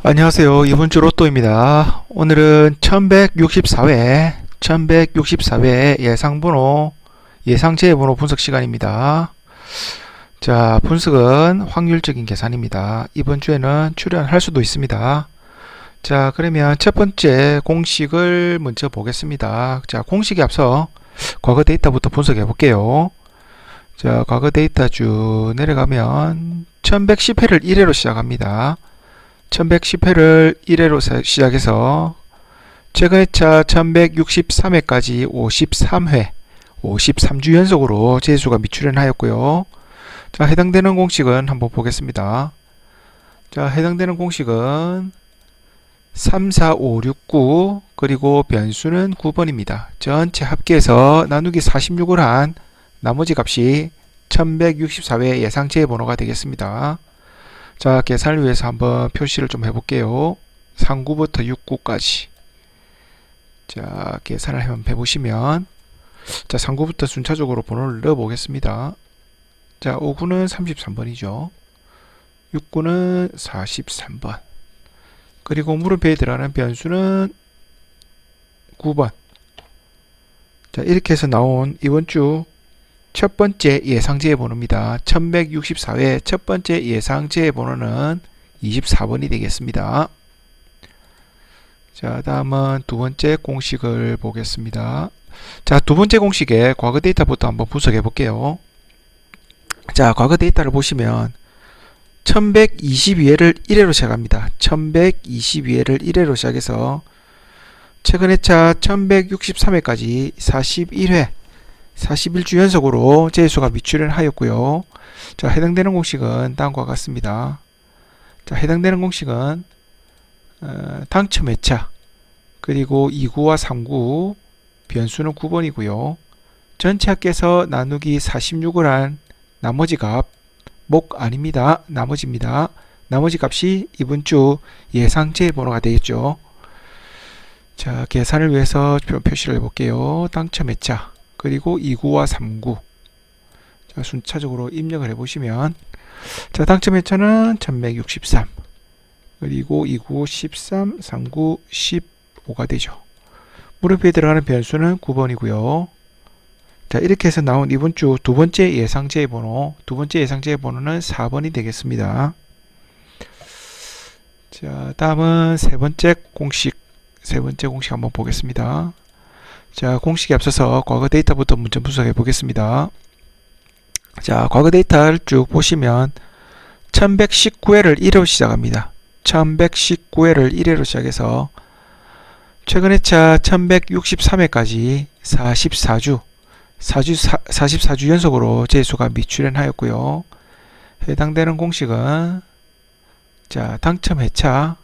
안녕하세요. 이번 주 로또입니다. 오늘은 1164회 예상번호, 예상재해번호 분석 시간입니다. 자, 분석은 확률적인 계산입니다. 이번 주에는 출연할 수도 있습니다. 자, 그러면 첫 번째 공식을 먼저 보겠습니다. 자, 공식에 앞서 과거 데이터부터 분석해 볼게요. 자, 과거 데이터 쭉 내려가면 1110회를 1회로 시작합니다. 1110회를 1회로 시작해서 최근회차 1163회까지 53회, 53주 연속으로 재수가 미출현하였고요. 자, 해당되는 공식은 한번 보겠습니다. 자, 해당되는 공식은 3, 4, 5, 6, 9 그리고 변수는 9번입니다. 전체 합계해서 나누기 46을 한 나머지 값이 1164회 예상재해 번호가 되겠습니다. 자, 계산을 위해서 한번 표시를 좀 해볼게요. 39부터 69까지. 자, 계산을 한번 해보시면, 자, 39부터 순차적으로 번호를 넣어 보겠습니다. 자, 59는 33번이죠. 69는 43번. 그리고 물음표에 들어가는 변수는 9번. 자, 이렇게 해서 나온 이번 주 첫 번째 예상재해 번호입니다. 1164회 첫 번째 예상재해 번호는 24번이 되겠습니다. 자, 다음은 두 번째 공식을 보겠습니다. 자, 두 번째 공식의 과거 데이터부터 한번 분석해 볼게요. 자, 과거 데이터를 보시면 1122회를 1회로 시작합니다. 1122회를 1회로 시작해서 최근 회차 1163회까지 41회 41주 연속으로 재수가 미출현하였고요. 자, 해당되는 공식은 다음과 같습니다. 자, 해당되는 공식은 당첨 회차 그리고 2구와 3구 변수는 9번이고요. 전체 합계에서 나누기 46을 한 나머지 값, 목 아닙니다. 나머지입니다. 나머지 값이 이번 주 예상재해 번호가 되겠죠. 자, 계산을 위해서 표시를 해볼게요. 당첨 회차 그리고 2구와 3구. 자, 순차적으로 입력을 해보시면, 자, 당첨 회차는 1163. 그리고 2구 13, 3구 15가 되죠. 물음표에 들어가는 변수는 9번이고요. 자, 이렇게 해서 나온 이번 주 두 번째 예상재해 번호, 두 번째 예상재해 번호는 4번이 되겠습니다. 자, 다음은 세 번째 공식 한번 보겠습니다. 자, 공식에 앞서서 과거 데이터부터 문제 분석해 보겠습니다. 자, 과거 데이터를 쭉 보시면 1119회를 1회로 시작합니다. 1119회를 1회로 시작해서 최근 회차 1163회까지 44주 연속으로 재수가 미출현하였고요. 해당되는 공식은 자, 당첨 회차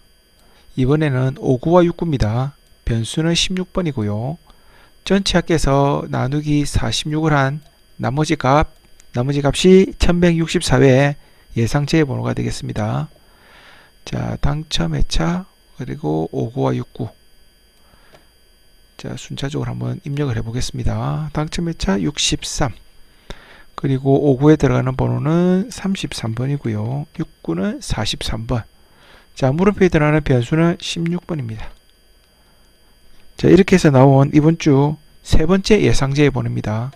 이번에는 5구와 6구입니다. 변수는 16번이고요. 전체 합계에서 나누기 46을 한 나머지 값이 1164회 예상재해 번호가 되겠습니다. 자, 당첨 회차 그리고 5구와 6구. 자, 순차적으로 한번 입력을 해 보겠습니다. 당첨 회차 63. 그리고 5구에 들어가는 번호는 33번이고요. 6구는 43번. 자, 물음표에 들어가는 변수는 16번입니다. 자, 이렇게 해서 나온 이번 주 세 번째 예상재해 번호입니다.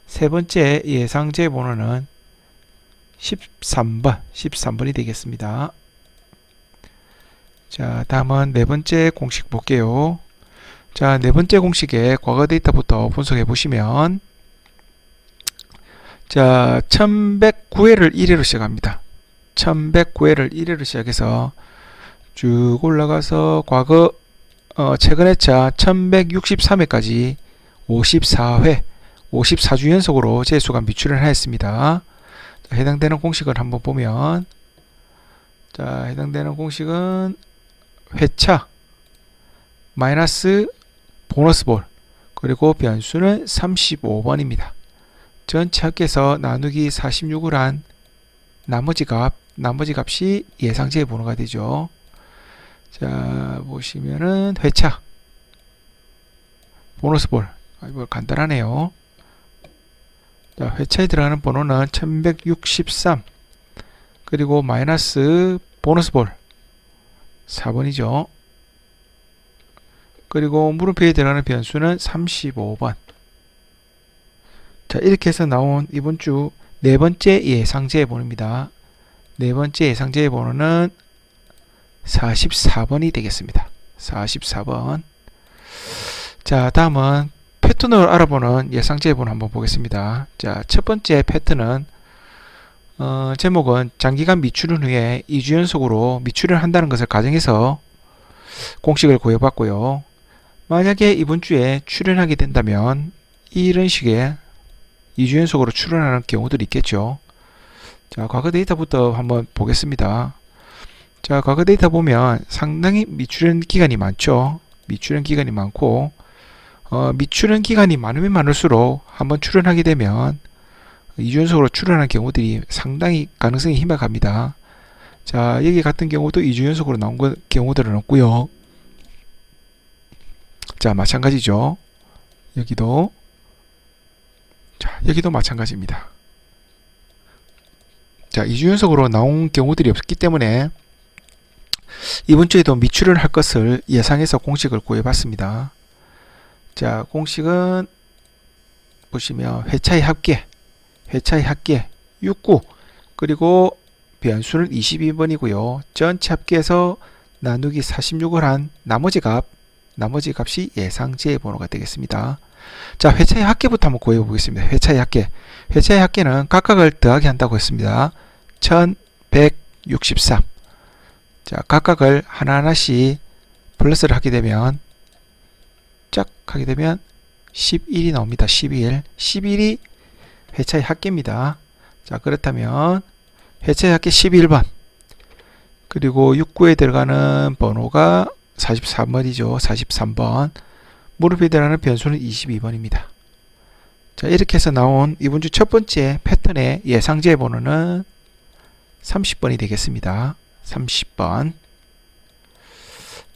세 번째 예상재해 번호는 13번이 되겠습니다. 자, 다음은 네 번째 공식 볼게요. 자, 네 번째 공식의 과거 데이터부터 분석해 보시면, 자, 1109회를 1회로 시작합니다. 1109회를 1회로 시작해서 쭉 올라가서 과거 최근 회차 1163회까지 54회, 54주 연속으로 재수가 미출현하였습니다. 자, 해당되는 공식을 한번 보면, 자, 해당되는 공식은 회차 마이너스 보너스볼 그리고 변수는 35번입니다. 전체 합계에서 나누기 46을 한 나머지 값이 예상재해 번호가 되죠. 자, 보시면은 회차 보너스볼 이거 간단하네요. 자, 회차에 들어가는 번호는 1163 그리고 마이너스 보너스볼 4번이죠. 그리고 물음표에 들어가는 변수는 35번. 자, 이렇게 해서 나온 이번 주 네 번째 예상제의 번호입니다. 네 번째 예상제의 번호는 44번이 되겠습니다. 44번. 자, 다음은 패턴을 알아보는 예상제의 번호 한번 보겠습니다. 자, 첫 번째 패턴은 제목은 장기간 미출은 후에 2주 연속으로 미출을 한다는 것을 가정해서 공식을 구해봤고요. 만약에 이번 주에 출연하게 된다면 이런 식의 2주 연속으로 출연하는 경우들이 있겠죠. 자, 과거 데이터부터 한번 보겠습니다. 자, 과거 데이터 보면 상당히 미출연 기간이 많죠. 미출연 기간이 많고 미출연 기간이 많으면 많을수록 한번 출연하게 되면 2주 연속으로 출연하는 경우들이 상당히 가능성이 희박합니다. 자, 여기 같은 경우도 2주 연속으로 나온 경우들은 없고요. 자, 마찬가지죠. 여기도. 자, 여기도 마찬가지입니다. 자, 2주 연속으로 나온 경우들이 없기 때문에 이번 주에도 미출을 할 것을 예상해서 공식을 구해봤습니다. 자, 공식은 보시면 회차의 합계 69, 그리고 변수는 22번이고요. 전체 합계에서 나누기 46을 한 나머지 값이 예상제의 번호가 되겠습니다. 자, 회차의 합계부터 한번 구해 보겠습니다. 회차의 합계는 각각을 더하기 한다고 했습니다. 1163. 자, 각각을 하나하나씩 플러스를 하게 되면 짝 하게 되면 11이 나옵니다. 11이 회차의 합계입니다. 자, 그렇다면 회차의 합계 11번, 그리고 69에 들어가는 번호가 43번이죠. 43번. 물음표에 들어가는 변수는 22번입니다. 자, 이렇게 해서 나온 이번 주 첫 번째 패턴의 예상제 번호는 30번이 되겠습니다. 30번.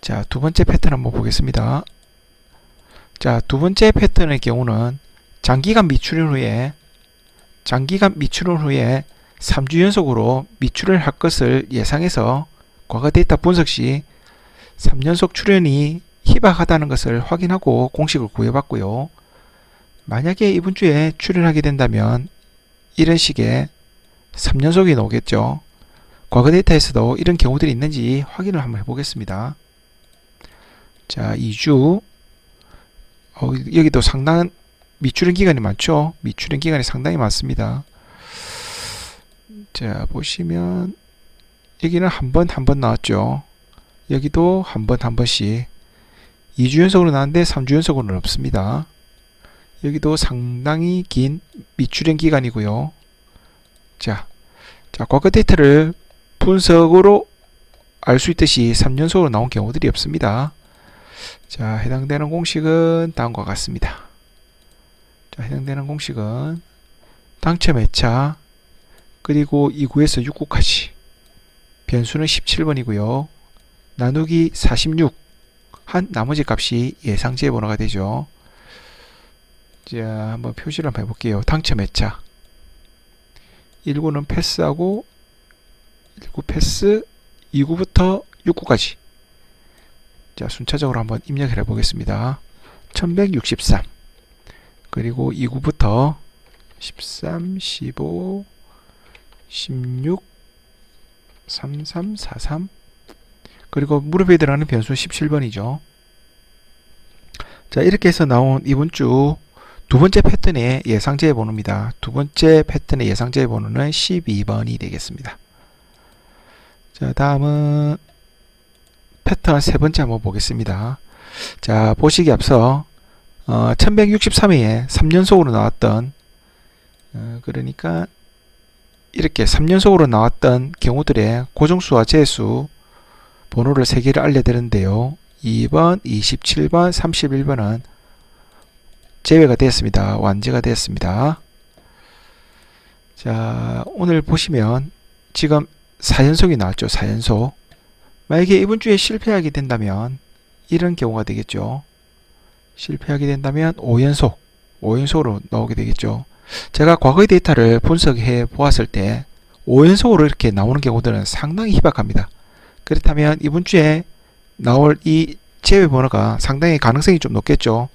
자, 두 번째 패턴 한번 보겠습니다. 자, 두 번째 패턴의 경우는 장기간 미출연 후에 3주 연속으로 미출을 할 것을 예상해서 과거 데이터 분석 시 3연속 출연이 희박하다는 것을 확인하고 공식을 구해봤고요. 만약에 이번 주에 출연하게 된다면 이런 식의 3연속이 나오겠죠. 과거 데이터에서도 이런 경우들이 있는지 확인을 한번 해보겠습니다. 자, 2주. 여기도 상당한 미출연 기간이 많죠. 미출연 기간이 상당히 많습니다. 자, 보시면 여기는 한 번 나왔죠. 여기도 한 번씩 2주 연속으로 나왔는데 3주 연속으로는 없습니다. 여기도 상당히 긴 미출연 기간이고요. 자, 과거 데이터를 분석으로 알 수 있듯이 3연속으로 나온 경우들이 없습니다. 자, 해당되는 공식은 다음과 같습니다. 자, 해당되는 공식은 당첨 회차, 그리고 2구에서 6구까지, 변수는 17번이고요. 나누기 46 한 나머지 값이 예상제 번호가 되죠. 자, 한번 표시를 한번 해볼게요. 당첨 회차 1구는 패스하고 1구 패스, 2구부터 6구까지. 자, 순차적으로 한번 입력을 해보겠습니다. 1163, 그리고 2구부터 13, 15, 16, 33, 43, 그리고 물음표에 들어가는 변수는 17번이죠. 자, 이렇게 해서 나온 이번 주 두 번째 패턴의 예상제의 번호입니다. 두 번째 패턴의 예상제의 번호는 12번이 되겠습니다. 자, 다음은 패턴 세 번째 한번 보겠습니다. 자, 보시기 앞서 1163회에 3연속으로 나왔던 그러니까 이렇게 3연속으로 나왔던 경우들의 고정수와 제수 번호를 3개를 알려드렸는데요. 2번, 27번, 31번은 제외가 되었습니다. 완제가 되었습니다. 자, 오늘 보시면 지금 4연속이 나왔죠. 4연속. 만약에 이번 주에 실패하게 된다면 이런 경우가 되겠죠. 실패하게 된다면 5연속으로 나오게 되겠죠. 제가 과거의 데이터를 분석해 보았을 때 5연속으로 이렇게 나오는 경우들은 상당히 희박합니다. 그렇다면 이번 주에 나올 이 제외 번호가 상당히 가능성이 좀 높겠죠.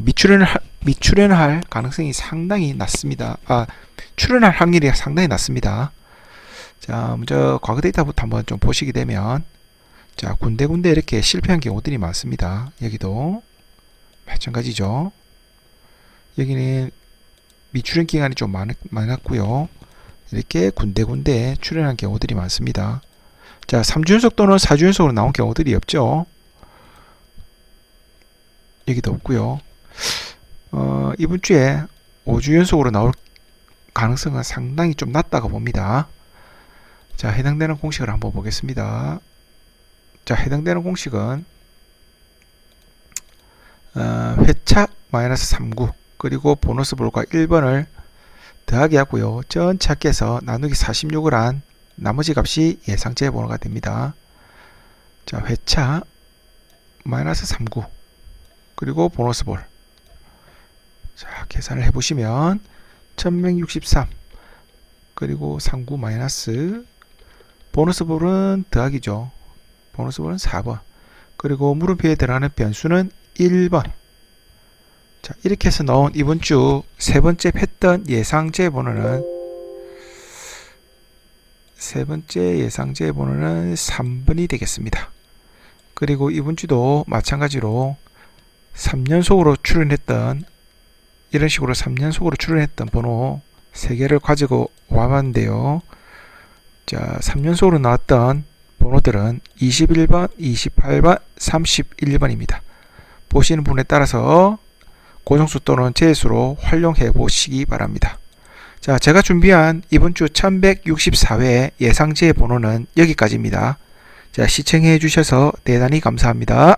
미출연을 할 가능성이 상당히 낮습니다. 출연할 확률이 상당히 낮습니다. 자, 먼저 과거 데이터부터 한번 좀 보시게 되면, 자, 군데군데 이렇게 실패한 경우들이 많습니다. 여기도 마찬가지죠. 여기는 미출연 기간이 좀 많았고요. 이렇게 군데군데 출연한 경우들이 많습니다. 자, 3주 연속 또는 4주 연속으로 나온 경우들이 없죠. 여기도 없고요. 이번 주에 5주 연속으로 나올 가능성은 상당히 좀 낮다고 봅니다. 자, 해당되는 공식을 한번 보겠습니다. 자, 해당되는 공식은 회차 마이너스 39 그리고 보너스 볼과 1번을 더하기 하고요. 전체 합계해서 나누기 46을 한 나머지 값이 예상제 번호가 됩니다. 자, 회차 마이너스 39 그리고 보너스 볼. 자, 계산을 해보시면 1163 그리고 39 마이너스 보너스 볼은 더하기죠. 보너스 볼은 4번 그리고 물음표에 들어가는 변수는 1번. 자, 이렇게 해서 나온 이번 주 세 번째 했던 예상제 번호는 3번이 되겠습니다. 그리고 이번 주도 마찬가지로 3연속으로 출연했던 이런 식으로 3연속으로 출연했던 번호 3개를 가지고 와봤는데요. 자, 3연속으로 나왔던 번호들은 21번, 28번, 31번입니다. 보시는 분에 따라서 고정수 또는 제수로 활용해 보시기 바랍니다. 자, 제가 준비한 이번 주 1164회 예상제 번호는 여기까지입니다. 자, 시청해 주셔서 대단히 감사합니다.